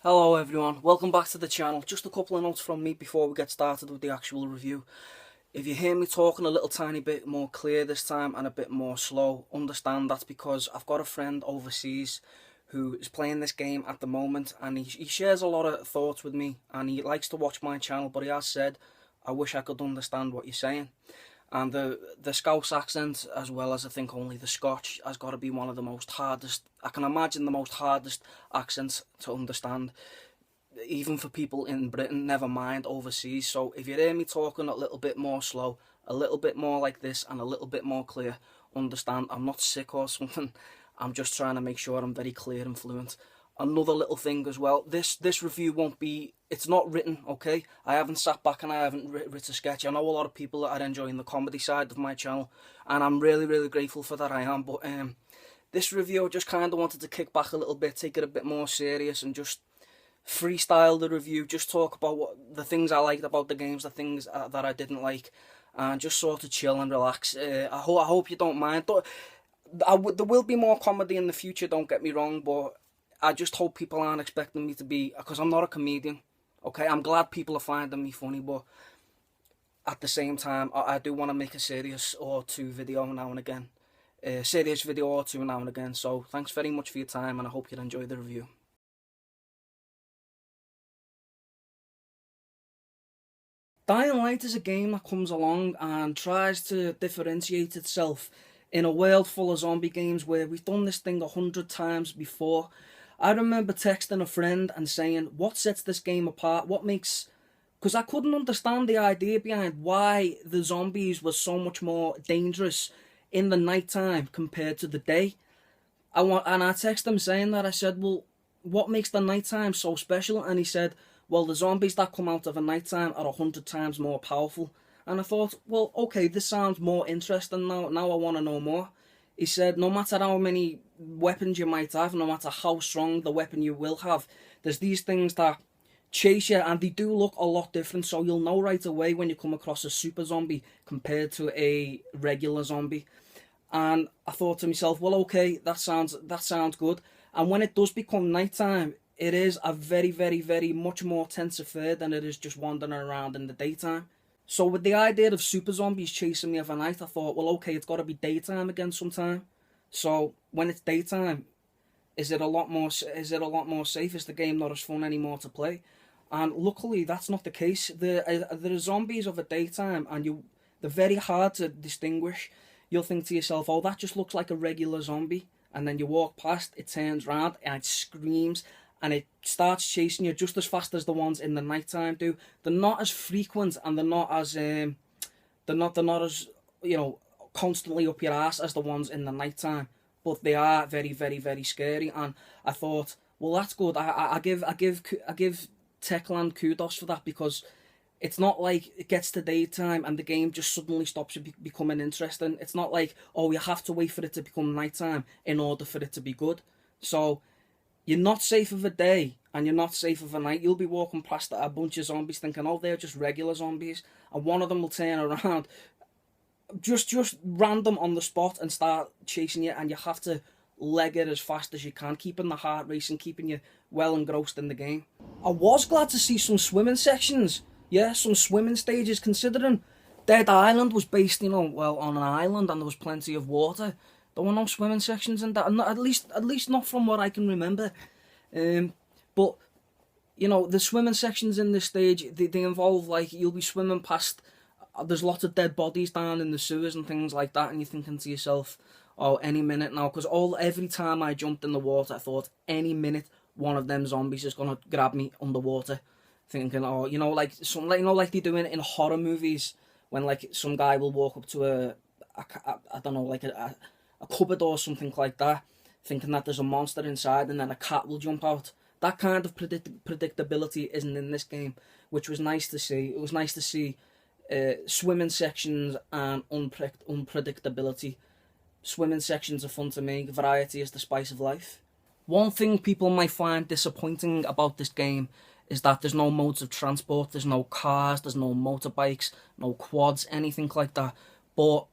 Hello everyone, welcome back to the channel. Just a couple of notes from me before we get started with the actual review. If you hear me talking a little tiny bit more clear this time and a bit more slow, understand that's because I've got a friend overseas who is playing this game at the moment, and he shares a lot of thoughts with me, and he likes to watch my channel, but he has said, I wish I could understand what you're saying. And the Scouse accent, as well as I think only the Scotch, has got to be one of the most hardest, I can imagine the most hardest accents to understand, even for people in Britain, never mind overseas. So if you hear me talking a little bit more slow, a little bit more like this, and a little bit more clear, understand I'm not sick or something. I'm just trying to make sure I'm very clear and fluent. Another little thing as well, this review won't be, it's not written, okay? I haven't sat back and I haven't written a sketch. I know a lot of people that are enjoying the comedy side of my channel, and I'm really grateful for that, I am. But this review, I just kind of wanted to kick back a little bit, take it a bit more serious, and just freestyle the review, just talk about the things I liked about the games, the things that I didn't like, and just sort of chill and relax. I hope you don't mind. There will be more comedy in the future, don't get me wrong, but I just hope people aren't expecting me to be, because I'm not a comedian, okay? I'm glad people are finding me funny, but at the same time, I do want to make a serious or two video now and again. Serious video or two now and again. So thanks very much for your time, and I hope you enjoy the review. Dying Light is a game that comes along and tries to differentiate itself in a world full of zombie games where we've done this thing 100 times before. I remember texting a friend and saying, what sets this game apart? What makes... Because I couldn't understand the idea behind why the zombies were so much more dangerous in the nighttime compared to the day. And I texted him saying that. I said, well, what makes the nighttime so special? And he said, well, the zombies that come out of a nighttime are 100 times more powerful. And I thought, well, okay, this sounds more interesting now. Now I want to know more. He said, no matter how many weapons you might have, no matter how strong the weapon you will have, there's these things that chase you, and they do look a lot different, so you'll know right away when you come across a super zombie compared to a regular zombie. And I thought to myself, well, okay, that sounds good. And when it does become nighttime, it is a very much more tense affair than it is just wandering around in the daytime. So with the idea of super zombies chasing me overnight, I thought, well, okay, it's got to be daytime again sometime. So when it's daytime, is it a lot more safe? Is the game not as fun anymore to play? And luckily, that's not the case. There are zombies of a daytime, and they're very hard to distinguish. You'll think to yourself, oh, that just looks like a regular zombie. And then you walk past, it turns round, and it screams, and it starts chasing you just as fast as the ones in the nighttime do. They're not as frequent, and they're not as constantly up your ass as the ones in the nighttime. But they are very scary. And I thought, well, that's good. I give Techland kudos for that, because it's not like it gets to daytime and the game just suddenly stops becoming interesting. It's not like, oh, you have to wait for it to become nighttime in order for it to be good. So you're not safe of a day and you're not safe of a night. You'll be walking past a bunch of zombies thinking, oh, they're just regular zombies, and one of them will turn around just random on the spot and start chasing you, and you have to leg it as fast as you can, keeping the heart racing, keeping you well engrossed in the game. I was glad to see some swimming sections. Yeah, some swimming stages, considering Dead Island was based, on an island, and there was plenty of water. There were no swimming sections in that, at least not from what I can remember. But the swimming sections in this stage, they involve, like, you'll be swimming past. There's lots of dead bodies down in the sewers and things like that, and you're thinking to yourself, oh, any minute now, because every time I jumped in the water, I thought, any minute one of them zombies is gonna grab me underwater. Thinking, oh, like they do in horror movies, when like some guy will walk up to I don't know, like a cupboard or something like that, thinking that there's a monster inside, and then a cat will jump out. That kind of predictability isn't in this game, which was nice to see. It was nice to see swimming sections and unpredictability. Swimming sections are fun to me. Variety is the spice of life. One thing people might find disappointing about this game is that there's no modes of transport. There's no cars, there's no motorbikes, no quads, anything like that. But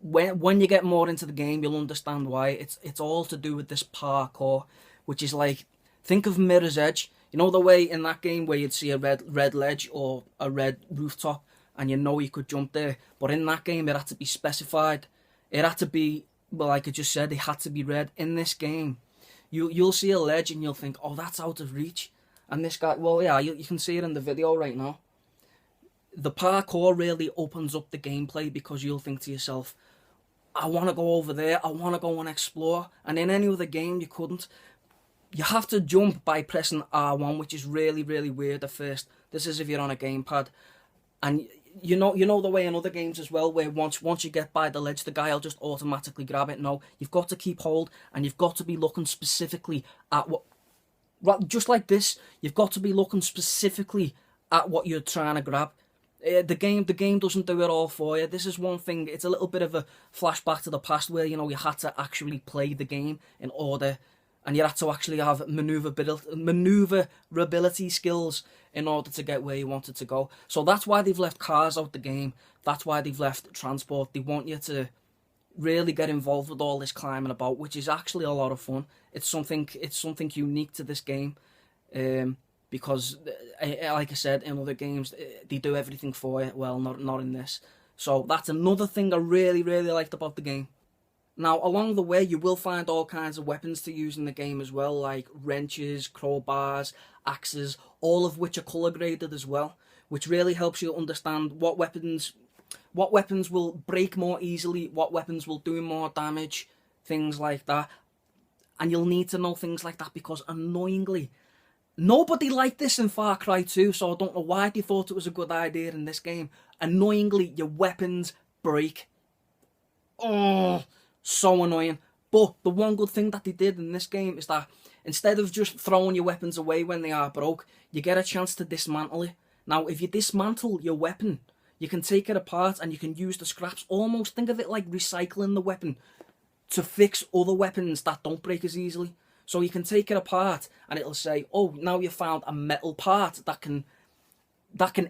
when you get more into the game, you'll understand why. It's all to do with this parkour, which is like, think of Mirror's Edge. You know the way in that game where you'd see a red ledge or a red rooftop and you know you could jump there, but in that game it had to be specified. It had to be, well, like I just said, it had to be red. In this game, you'll see a ledge and you'll think, oh, that's out of reach. And this guy, well, yeah, you can see it in the video right now. The parkour really opens up the gameplay because you'll think to yourself, I want to go over there, I want to go and explore. And in any other game, you couldn't. You have to jump by pressing R1, which is really, really weird at first. This is if you're on a gamepad. And you know the way in other games as well, where once you get by the ledge, the guy will just automatically grab it. No, you've got to keep hold, and you've got to be looking specifically at what... Just like this, you've got to be looking specifically at what you're trying to grab. The game doesn't do it all for you. This is one thing, it's a little bit of a flashback to the past where, you had to actually play the game in order, and you had to actually have maneuverability skills in order to get where you wanted to go. So that's why they've left cars out the game. That's why they've left transport. They want you to really get involved with all this climbing about, which is actually a lot of fun. It's something unique to this game. Because, like I said, in other games, they do everything for you. Well, not in this. So that's another thing I really, really liked about the game. Now, along the way, you will find all kinds of weapons to use in the game as well, like wrenches, crowbars, axes, all of which are colour graded as well, which really helps you understand what weapons will break more easily, what weapons will do more damage, things like that. And you'll need to know things like that because, annoyingly, nobody liked this in Far Cry 2, so I don't know why they thought it was a good idea in this game. Annoyingly, your weapons break. Oh, so annoying. But the one good thing that they did in this game is that instead of just throwing your weapons away when they are broke, you get a chance to dismantle it. Now, if you dismantle your weapon, you can take it apart and you can use the scraps. Almost think of it like recycling the weapon to fix other weapons that don't break as easily. So you can take it apart and it'll say, oh, now you found a metal part that can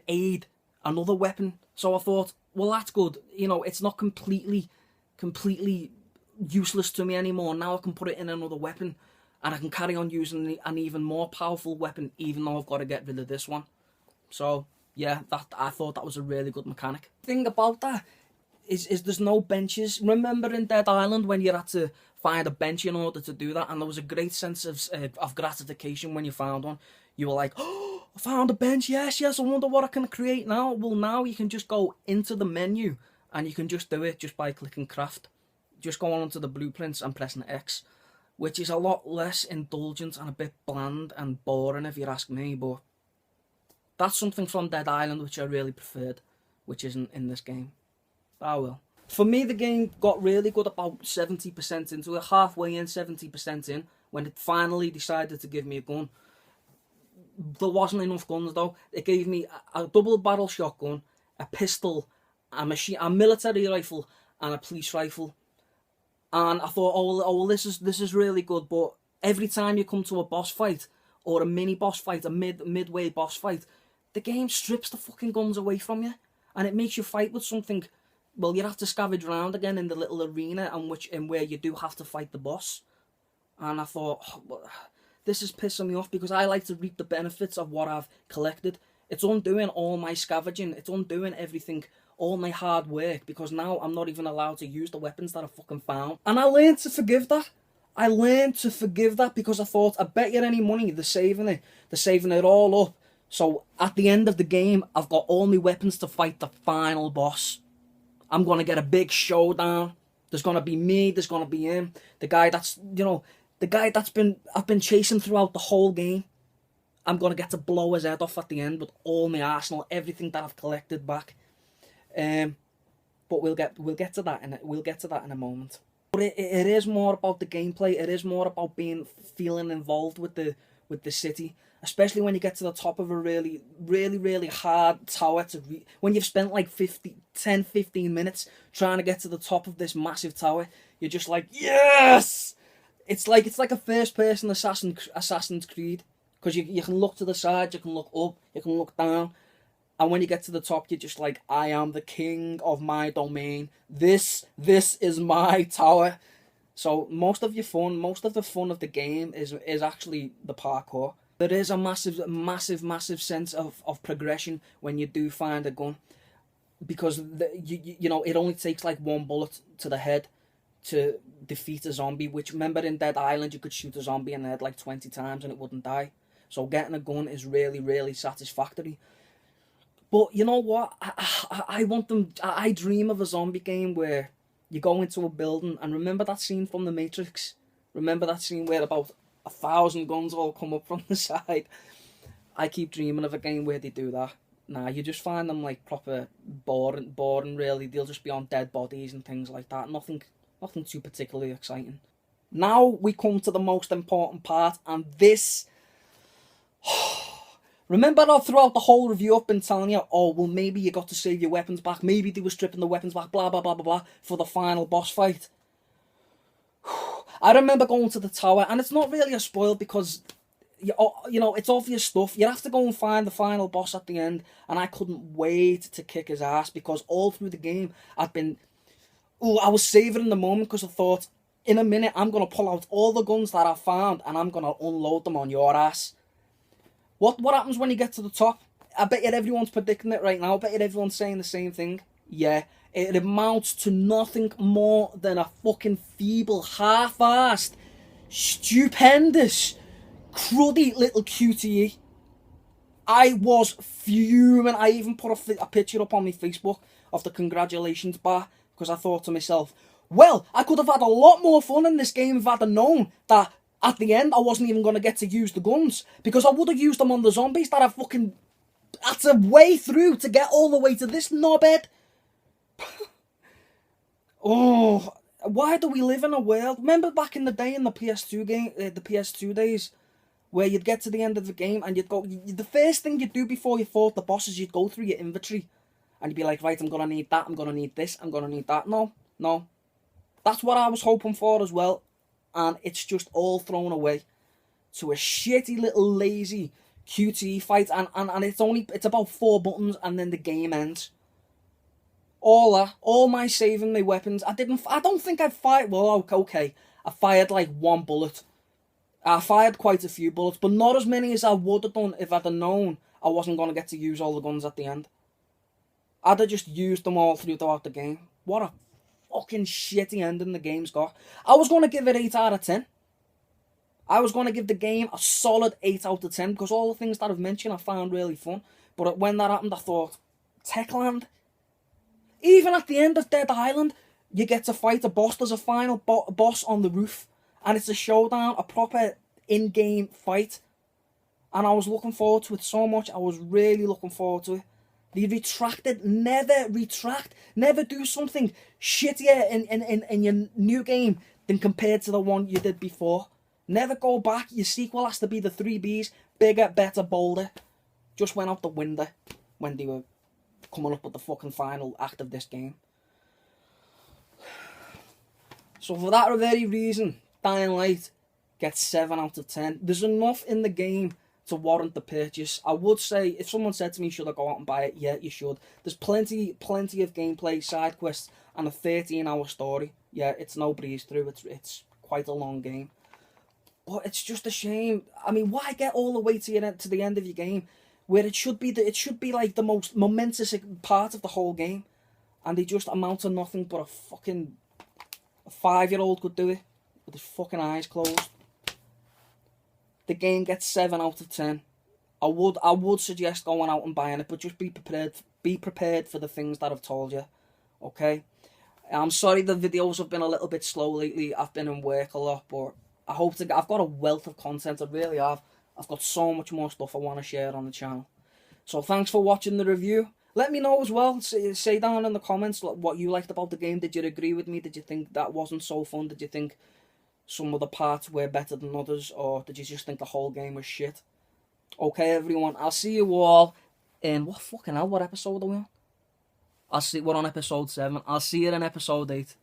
aid another weapon. So I thought, well, that's good. It's not completely useless to me anymore. Now I can put it in another weapon and I can carry on using an even more powerful weapon, even though I've got to get rid of this one. So yeah, I thought that was a really good mechanic. The thing about that is there's no benches. Remember in Dead Island when you had to find a bench in order to do that, and there was a great sense of gratification when you found one. You were like, oh, I found a bench, yes, I wonder what I can create now. Well, now you can just go into the menu and you can just do it just by clicking craft. Just going onto the blueprints and pressing X, which is a lot less indulgent and a bit bland and boring if you ask me, but that's something from Dead Island which I really preferred, which isn't in this game. Oh well. For me, the game got really good about 70% into it, halfway in, 70% in, when it finally decided to give me a gun. There wasn't enough guns though. It gave me a double barrel shotgun, a pistol, a military rifle, and a police rifle. And I thought, oh, this is really good. But every time you come to a boss fight or a mini boss fight, a midway boss fight, the game strips the fucking guns away from you, and it makes you fight with something. Well, you have to scavenge around again in the little arena in where you do have to fight the boss. And I thought, oh, this is pissing me off because I like to reap the benefits of what I've collected. It's undoing all my scavenging. It's undoing everything, all my hard work, because now I'm not even allowed to use the weapons that I fucking found. And I learned to forgive that. Because I thought, I bet you any money they're saving it all up. So at the end of the game, I've got all my weapons to fight the final boss. I'm going to get a big showdown. There's going to be me, there's going to be him. The guy that's I've been chasing throughout the whole game. I'm going to get to blow his head off at the end with all my arsenal, everything that I've collected back. But we'll get to that in a moment. But it is more about the gameplay. It is more about feeling involved with the city, especially when you get to the top of a really, really, really hard tower when you've spent like 10-15 minutes trying to get to the top of this massive tower. You're just like, yes! It's like a first-person Assassin's Creed, because you can look to the side, you can look up, you can look down. And when you get to the top, you're just like, I am the king of my domain. This is my tower. So most of the fun of the game is actually the parkour. There is a massive sense of progression when you do find a gun, because you know, it only takes like one bullet to the head to defeat a zombie, which, remember, in Dead Island you could shoot a zombie in the head like 20 times and it wouldn't die. So getting a gun is really satisfactory. But you know what? I want them. I dream of a zombie game where you go into a building, and remember that scene from The Matrix? Remember that scene where about 1,000 guns all come up from the side? I keep dreaming of a game where they do that. Nah, you just find them like proper boring really. They'll just be on dead bodies and things like that. Nothing too particularly exciting. Now we come to the most important part, and this... Remember that throughout the whole review I've been telling you, oh, well, maybe you got to save your weapons back, maybe they were stripping the weapons back, blah, blah, blah, blah, blah, for the final boss fight. I remember going to the tower, and it's not really a spoil because, you know, it's obvious stuff. You have to go and find the final boss at the end, and I couldn't wait to kick his ass, because all through the game, I was savouring the moment, because I thought, in a minute, I'm going to pull out all the guns that I found, and I'm going to unload them on your ass. What happens when you get to the top? I bet you everyone's predicting it right now. I bet you everyone's saying the same thing. Yeah, it amounts to nothing more than a fucking feeble, half-assed, stupendous, cruddy little QTE. I was fuming. I even put a picture up on my Facebook of the congratulations bar, because I thought to myself, well, I could have had a lot more fun in this game if I'd have known that at the end I wasn't even going to get to use the guns, because I would have used them on the zombies that I fucking had to way through to get all the way to this knobhead. Oh, why do we live in a world? Remember back in the day in the PS2 game, the PS2 days, where you'd get to the end of the game and you'd go, the first thing you'd do before you fought the boss is you'd go through your inventory and you'd be like, right, I'm going to need that, I'm going to need this, I'm going to need that. No. That's what I was hoping for as well. And it's just all thrown away to a shitty little lazy QTE fight, and it's about 4 buttons and then the game ends. All my saving my weapons, I don't think I'd fired, well, okay, I fired like 1 bullet. I fired quite a few bullets, but not as many as I would have done if I'd have known I wasn't going to get to use all the guns at the end. I'd have just used them all throughout the game. What a fucking shitty ending the game's got. I was going to give it 8 out of 10. I was going to give the game a solid 8 out of 10, because all the things that I've mentioned I found really fun. But when that happened, I thought, Techland? Even at the end of Dead Island, you get to fight a boss. There's a final boss on the roof, and it's a showdown, a proper in-game fight. And I was looking forward to it so much. I was really looking forward to it. They retracted. Never retract. Never do something shittier in your new game than compared to the one you did before. Never go back. Your sequel has to be the 3Bs. Bigger, better, bolder. Just went out the window when they were coming up with the fucking final act of this game. So for that very reason, Dying Light gets 7 out of 10. There's enough in the game to warrant the purchase. I would say, if someone said to me, should I go out and buy it? Yeah, you should. There's plenty of gameplay, side quests, and a 13-hour story. Yeah, it's no breeze through. It's quite a long game. But it's just a shame. I mean, why get all the way to the end of your game, where it should be like the most momentous part of the whole game, and they just amount to nothing but a 5-year-old could do it with his fucking eyes closed. The game gets 7 out of 10. I would suggest going out and buying it, but just be prepared for the things that I've told you. Okay? I'm sorry the videos have been a little bit slow lately. I've been in work a lot, but I've got a wealth of content. I really have. I've got so much more stuff I want to share on the channel. So thanks for watching the review. Let me know as well. Say down in the comments what you liked about the game. Did you agree with me? Did you think that wasn't so fun? Did you think some of the parts were better than others? Or did you just think the whole game was shit? Okay, everyone. I'll see you all in... What episode are we on? We're on episode 7. I'll see you in episode 8.